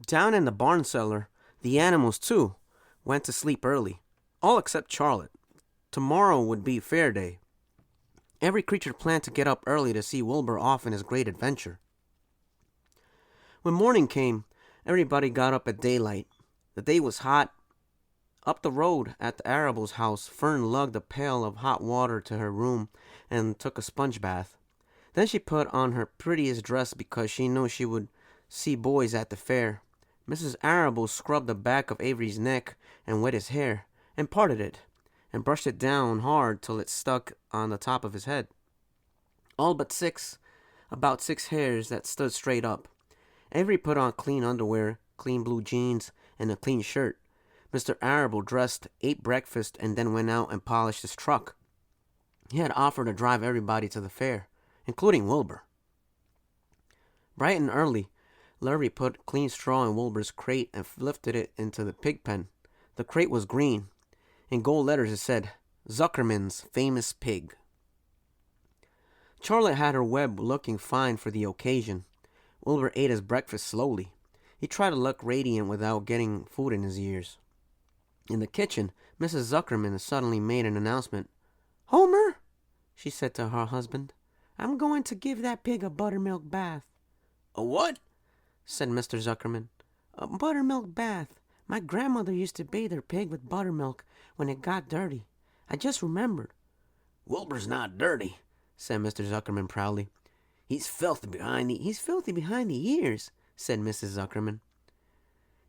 Down in the barn cellar, the animals, too, went to sleep early. All except Charlotte. Tomorrow would be fair day. Every creature planned to get up early to see Wilbur off in his great adventure. When morning came, everybody got up at daylight. The day was hot. Up the road at the Arable's house, Fern lugged a pail of hot water to her room and took a sponge bath. Then she put on her prettiest dress because she knew she would see boys at the fair. Mrs. Arable scrubbed the back of Avery's neck and wet his hair, and parted it, and brushed it down hard till it stuck on the top of his head. All but about six hairs that stood straight up. Avery put on clean underwear, clean blue jeans, and a clean shirt. Mr. Arable dressed, ate breakfast, and then went out and polished his truck. He had offered to drive everybody to the fair, including Wilbur. Bright and early, Larry put clean straw in Wilbur's crate and lifted it into the pig pen. The crate was green. In gold letters it said, Zuckerman's Famous Pig. Charlotte had her web looking fine for the occasion. Wilbur ate his breakfast slowly. He tried to look radiant without getting food in his ears. In the kitchen, Mrs. Zuckerman suddenly made an announcement. "Homer," she said to her husband, "I'm going to give that pig a buttermilk bath." "A what?" said Mr. Zuckerman. "A buttermilk bath. My grandmother used to bathe her pig with buttermilk when it got dirty. I just remembered." "Wilbur's not dirty," said Mr. Zuckerman proudly. He's filthy behind the ears," said Mrs. Zuckerman.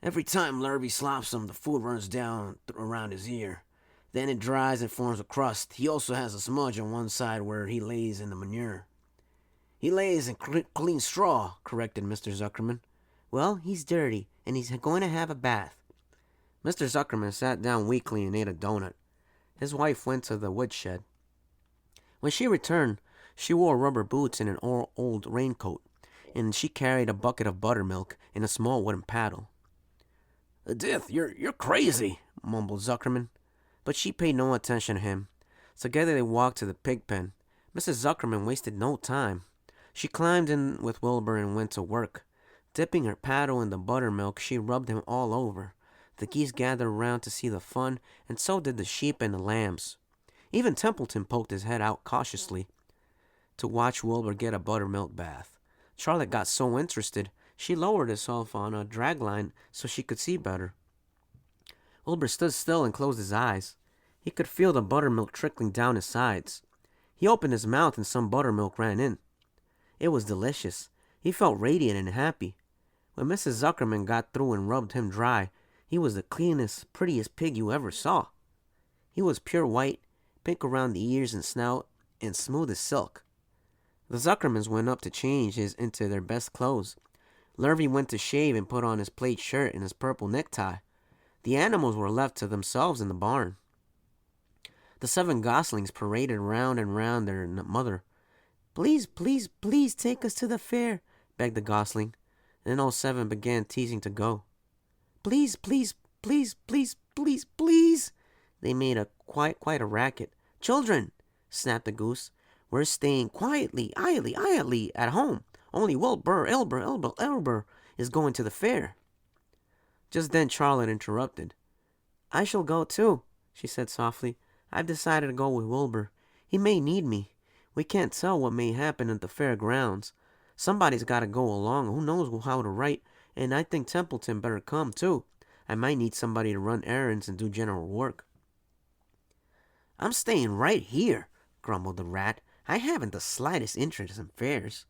"Every time Lurvy slops him, the food runs down around his ear. Then it dries and forms a crust. He also has a smudge on one side where he lays in the manure." "He lays in clean straw," corrected Mr. Zuckerman. "Well, he's dirty, and he's going to have a bath." Mr. Zuckerman sat down weakly and ate a donut. His wife went to the woodshed. When she returned, she wore rubber boots and an old raincoat, and she carried a bucket of buttermilk in a small wooden paddle. "Edith, you're crazy," mumbled Zuckerman. But she paid no attention to him. Together they walked to the pig pen. Mrs. Zuckerman wasted no time. She climbed in with Wilbur and went to work. Dipping her paddle in the buttermilk, she rubbed him all over. The geese gathered around to see the fun, and so did the sheep and the lambs. Even Templeton poked his head out cautiously to watch Wilbur get a buttermilk bath. Charlotte got so interested, she lowered herself on a drag line so she could see better. Wilbur stood still and closed his eyes. He could feel the buttermilk trickling down his sides. He opened his mouth and some buttermilk ran in. It was delicious. He felt radiant and happy. When Mrs. Zuckerman got through and rubbed him dry, he was the cleanest, prettiest pig you ever saw. He was pure white, pink around the ears and snout, and smooth as silk. The Zuckermans went up to change into their best clothes. Lurvy went to shave and put on his plaid shirt and his purple necktie. The animals were left to themselves in the barn. The 7 goslings paraded round and round their mother. "Please, please, please take us to the fair," begged the gosling. Then all 7 began teasing to go. "Please, please, please, please, please, please." They made quite a racket. "Children," snapped the goose, "we're staying quietly, iily at home. Only Wilbur, Elber is going to the fair." Just then Charlotte interrupted. "I shall go too," she said softly. "I've decided to go with Wilbur. He may need me. We can't tell what may happen at the fair grounds. Somebody's got to go along. Who knows how to write? And I think Templeton better come too. I might need somebody to run errands and do general work." "I'm staying right here," grumbled the rat. "I haven't the slightest interest in fairs."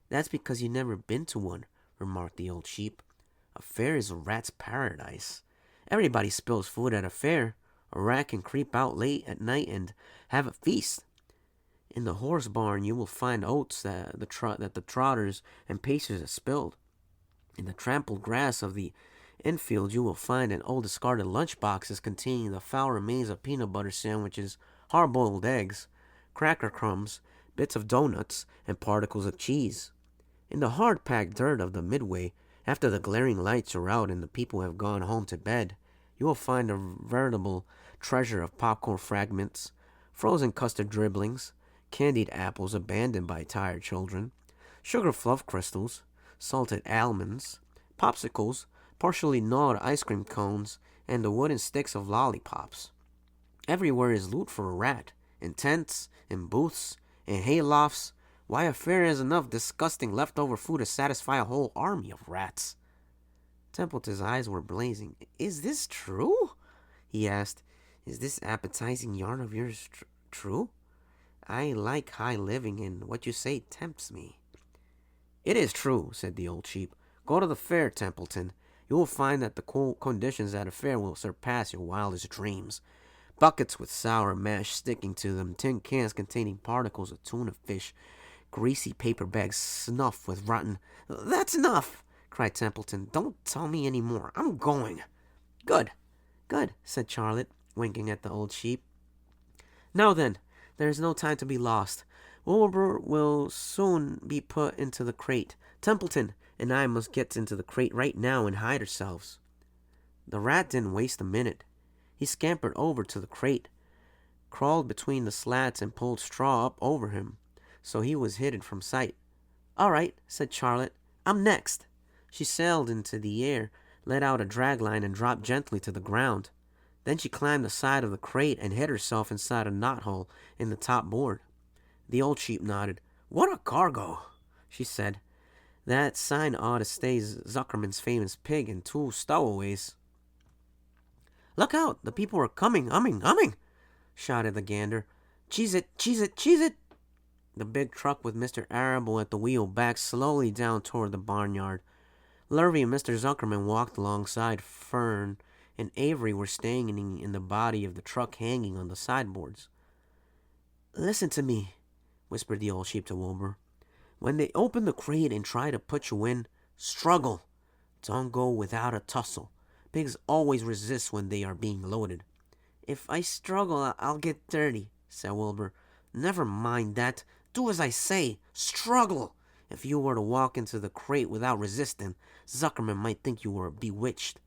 "That's because you've never been to one," remarked the old sheep. "A fair is a rat's paradise. Everybody spills food at a fair. A rat can creep out late at night and have a feast. In the horse barn you will find oats that the trotters and pacers have spilled. In the trampled grass of the infield you will find an old discarded lunch boxes containing the foul remains of peanut butter sandwiches, hard-boiled eggs, cracker crumbs, bits of donuts, and particles of cheese. In the hard-packed dirt of the midway, after the glaring lights are out and the people have gone home to bed, you will find a veritable treasure of popcorn fragments, frozen custard dribblings, candied apples abandoned by tired children, sugar fluff crystals, salted almonds, popsicles, partially gnawed ice cream cones, and the wooden sticks of lollipops. Everywhere is loot for a rat, in tents, in booths, in haylofts. Why, a fair is enough disgusting leftover food to satisfy a whole army of rats. Templeton's eyes were blazing. "Is this true?" he asked. "Is this appetizing yarn of yours true? I like high living, and what you say tempts me." "It is true," said the old sheep. "Go to the fair, Templeton. You will find that the conditions at a fair will surpass your wildest dreams. Buckets with sour mash sticking to them, tin cans containing particles of tuna fish, greasy paper bags stuffed with rotten—" "That's enough!" cried Templeton. "Don't tell me any more. I'm going." "Good, good," said Charlotte, winking at the old sheep. "Now then, there is no time to be lost. Wilbur will soon be put into the crate. Templeton and I must get into the crate right now and hide ourselves." The rat didn't waste a minute. He scampered over to the crate, crawled between the slats, and pulled straw up over him, so he was hidden from sight. "All right," said Charlotte. "I'm next." She sailed into the air, let out a dragline, and dropped gently to the ground. Then she climbed the side of the crate and hid herself inside a knothole in the top board. The old sheep nodded. "What a cargo," she said. "That sign ought to stay Zuckerman's famous pig and 2 stowaways." "Look out! The people are coming, humming!" shouted the gander. "Cheese it, cheese it, cheese it!" The big truck with Mr. Arable at the wheel backed slowly down toward the barnyard. Lurvy and Mr. Zuckerman walked alongside. Fern and Avery were standing in the body of the truck, hanging on the sideboards. "Listen to me," whispered the old sheep to Wilbur. "When they open the crate and try to put you in, struggle. Don't go without a tussle. Pigs always resist when they are being loaded." "If I struggle, I'll get dirty," said Wilbur. "Never mind that. Do as I say. Struggle. If you were to walk into the crate without resisting, Zuckerman might think you were bewitched.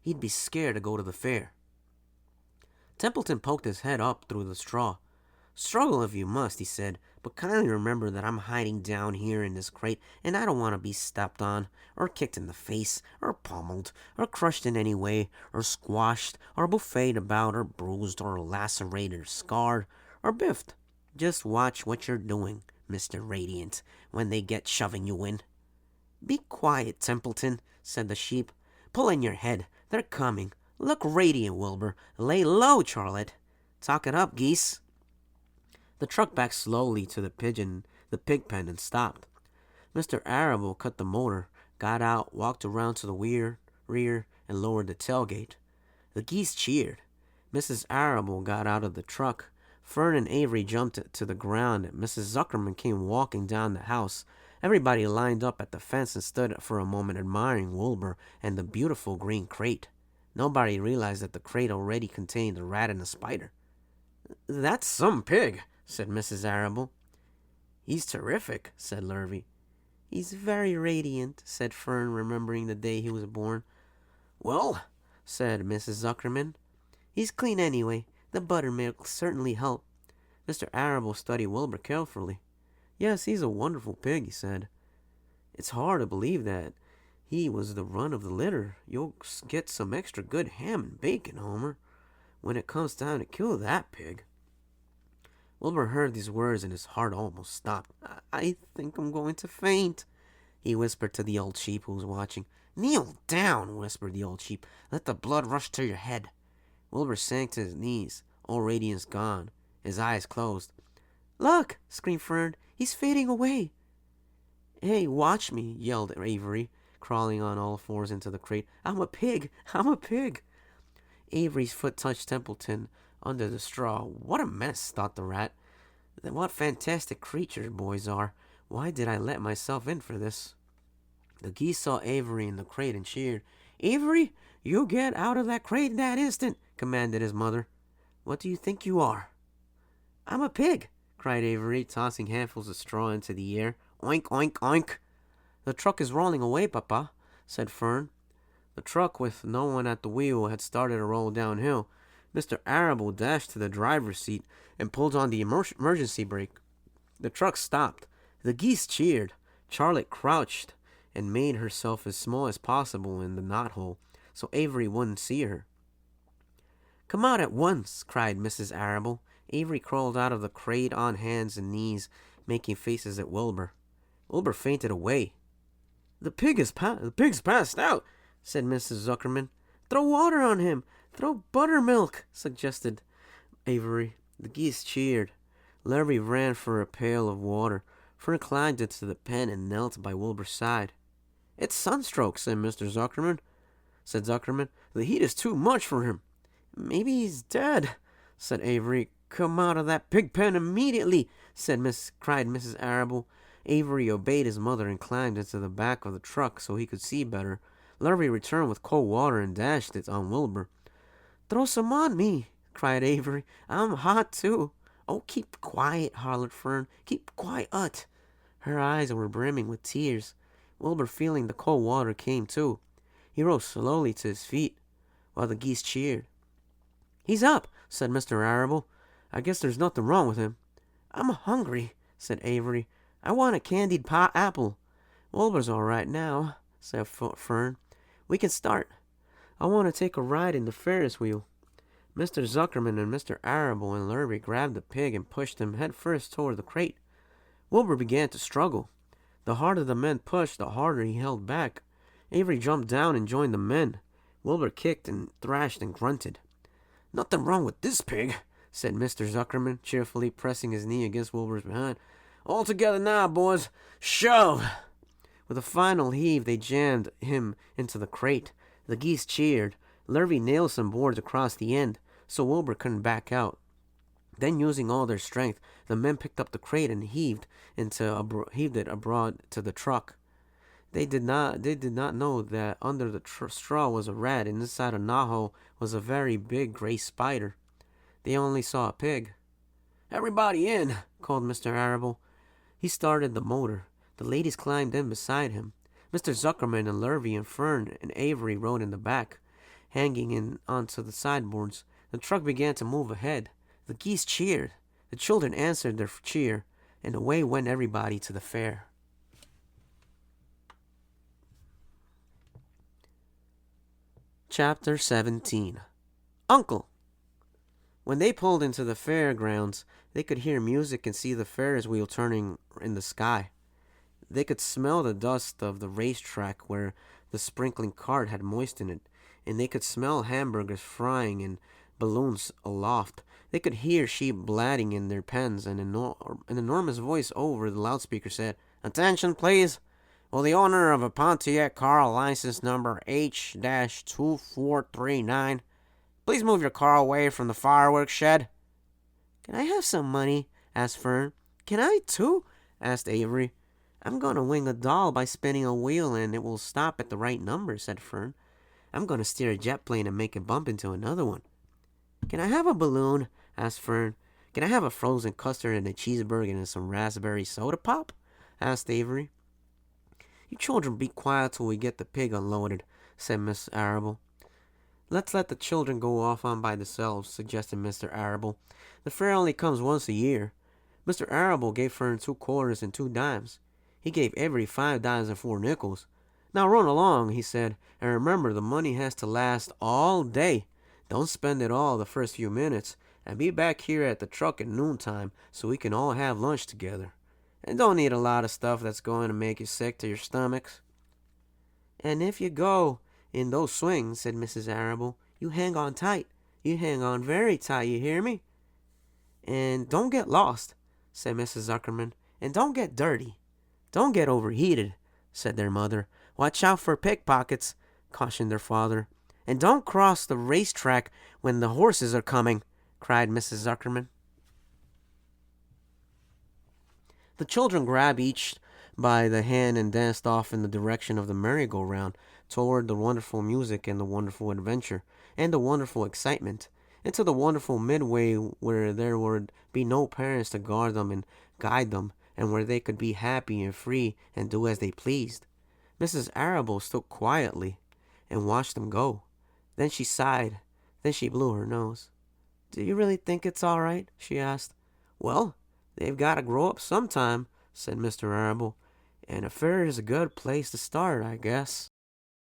He'd be scared to go to the fair." Templeton poked his head up through the straw. "Struggle if you must," he said, "but kindly remember that I'm hiding down here in this crate, and I don't want to be stepped on, or kicked in the face, or pummeled, or crushed in any way, or squashed, or buffeted about, or bruised, or lacerated, or scarred, or biffed. Just watch what you're doing, Mr. Radiant, when they get shoving you in." "Be quiet, Templeton," said the sheep. "Pull in your head. They're coming. Look radiant, Wilbur. Lay low, Charlotte. Talk it up, geese." The truck backed slowly to the pig pen and stopped. Mr. Arable cut the motor, got out, walked around to the rear, and lowered the tailgate. The geese cheered. Mrs. Arable got out of the truck. Fern and Avery jumped to the ground. Mrs. Zuckerman came walking down the house. Everybody lined up at the fence and stood for a moment admiring Wilbur and the beautiful green crate. Nobody realized that the crate already contained a rat and a spider. "That's some pig," said Mrs. Arable. "He's terrific," said Lurvy. "He's very radiant," said Fern, remembering the day he was born. "Well," said Mrs. Zuckerman, "he's clean anyway. The buttermilk certainly helped." Mr. Arable studied Wilbur carefully. "Yes, he's a wonderful pig," he said. "It's hard to believe that he was the run of the litter. You'll get some extra good ham and bacon, Homer, when it comes time to kill that pig." Wilbur heard these words and his heart almost stopped. I think I'm going to faint," he whispered to the old sheep who was watching. "Kneel down," whispered the old sheep. "Let the blood rush to your head." Wilbur sank to his knees, all radiance gone, his eyes closed. "Look!" screamed Fern. "He's fading away." "Hey, watch me!" yelled Avery, crawling on all fours into the crate. I'm a pig! I'm a pig!" Avery's foot touched Templeton under the straw. "What a mess," thought the rat. "What fantastic creatures boys are. Why did I let myself in for this?" The geese saw Avery in the crate and cheered. "Avery, you get out of that crate that instant," commanded his mother. "What do you think you are?" "I'm a pig," cried Avery, tossing handfuls of straw into the air. "Oink, oink, oink." "The truck is rolling away, Papa," said Fern. The truck, with no one at the wheel, had started to roll downhill. Mr. Arable dashed to the driver's seat and pulled on the emergency brake. The truck stopped. The geese cheered. Charlotte crouched and made herself as small as possible in the knothole so Avery wouldn't see her. "Come out at once!" cried Mrs. Arable. Avery crawled out of the crate on hands and knees, making faces at Wilbur. Wilbur fainted away. The pig's passed out," said Mrs. Zuckerman. "Throw water on him. Throw buttermilk," suggested Avery. The geese cheered. Larry ran for a pail of water. Fern climbed into the pen and knelt by Wilbur's side. "It's sunstroke," said Zuckerman. "The heat is too much for him." "Maybe he's dead," said Avery. "Come out of that pig pen immediately," cried Mrs. Arable. Avery obeyed his mother and climbed into the back of the truck so he could see better. Larry returned with cold water and dashed it on Wilbur. "Throw some on me," cried Avery. "I'm hot too." "Oh, keep quiet," hollered Fern. "Keep quiet." Her eyes were brimming with tears. Wilbur, feeling the cold water, came too. He rose slowly to his feet, while the geese cheered. "He's up," said Mr. Arable. "I guess there's nothing wrong with him." "I'm hungry," said Avery. "I want a candied apple." "Wilbur's all right now," said Fern. "We can start." "I want to take a ride in the Ferris wheel." Mr. Zuckerman and Mr. Arable and Larry grabbed the pig and pushed him head first toward the crate. Wilbur began to struggle. The harder the men pushed, the harder he held back. Avery jumped down and joined the men. Wilbur kicked and thrashed and grunted. "Nothing wrong with this pig," said Mr. Zuckerman, cheerfully pressing his knee against Wilbur's behind. "All together now, boys. Shove!" With a final heave, they jammed him into the crate. The geese cheered. Larry nailed some boards across the end, so Wilbur couldn't back out. Then, using all their strength, the men picked up the crate and heaved it abroad to the truck. They did not know that under the straw was a rat, and inside a knothole was a very big gray spider. They only saw a pig. "Everybody in," called Mr. Arable. He started the motor. The ladies climbed in beside him. Mr. Zuckerman and Larry and Fern and Avery rode in the back, hanging in onto the sideboards. The truck began to move ahead. The geese cheered. The children answered their cheer, and away went everybody to the fair. Chapter 17. Uncle. When they pulled into the fairgrounds, they could hear music and see the Ferris wheel turning in the sky. They could smell the dust of the racetrack where the sprinkling cart had moistened it, and they could smell hamburgers frying and balloons aloft. They could hear sheep blatting in their pens, and an enormous voice over the loudspeaker said, "Attention, please. Will the owner of a Pontiac car, license number H-2439, please move your car away from the fireworks shed?" "Can I have some money?" asked Fern. "Can I, too?" asked Avery. "I'm going to wing a doll by spinning a wheel, and it will stop at the right number," said Fern. "I'm going to steer a jet plane and make it bump into another one." "Can I have a balloon?" asked Fern. "Can I have a frozen custard and a cheeseburger and some raspberry soda pop?" asked Avery. "You children be quiet till we get the pig unloaded," said Miss Arable. "Let's let the children go off on by themselves," suggested Mr. Arable. "The fair only comes once a year." Mr. Arable gave Fern 2 quarters and 2 dimes. He gave Avery 5 dimes and 4 nickels. "Now run along," he said, "and remember the money has to last all day. Don't spend it all the first few minutes, and be back here at the truck at noontime so we can all have lunch together. And don't eat a lot of stuff that's going to make you sick to your stomachs." "And if you go in those swings," said Mrs. Arable, "you hang on tight. You hang on very tight, you hear me?" "And don't get lost," said Mrs. Zuckerman. "And don't get dirty." "Don't get overheated," said their mother. "Watch out for pickpockets," cautioned their father. "And don't cross the racetrack when the horses are coming," cried Mrs. Zuckerman. The children grabbed each by the hand and danced off in the direction of the merry-go-round, toward the wonderful music and the wonderful adventure and the wonderful excitement, into the wonderful midway where there would be no parents to guard them and guide them, and where they could be happy and free and do as they pleased. Mrs. Arable stood quietly and watched them go. Then she sighed. Then she blew her nose. "Do you really think it's all right?" she asked. "Well, they've got to grow up sometime," said Mr. Arable. And a fair is a good place to start, I guess.